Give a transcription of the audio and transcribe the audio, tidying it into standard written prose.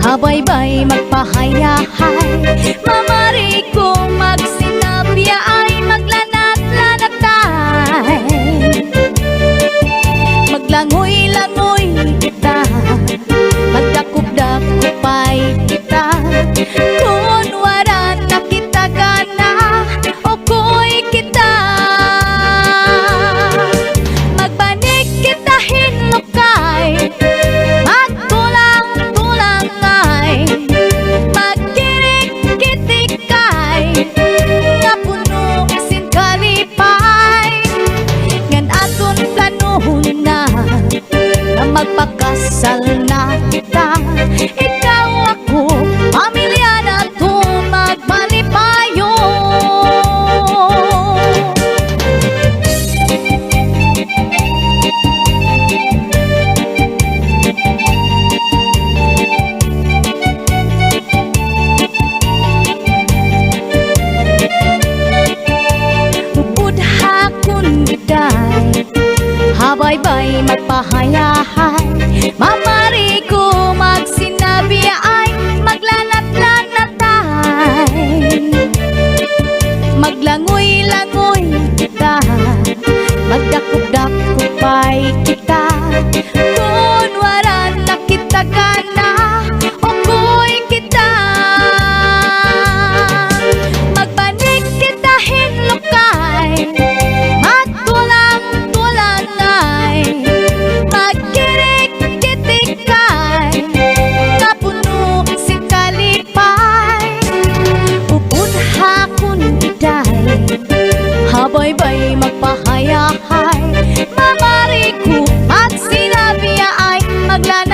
Habay-bay magpahayahay, mamari kong magsinabya ay maglanat-lanatay. Maglangoy-langoy kita, magdakup-dakupay kita. Kung wala na kita gana, okoy kita. Magbanig kita hinukay, magpakasal na kita. Ikaw ako, pamilya na to, magmalipayo. Upudha kun biday, habay-bay magpahayahay, mamari ko magsinabi ay maglanat-lanatay. Maglangoy-langoy kita, magdakup-dakupay kita. Kung wala na kita gana, okoy kita. Magbanig kita hinlukay, habay-bay magpahayahay, mamari ko magsinabi ay maglan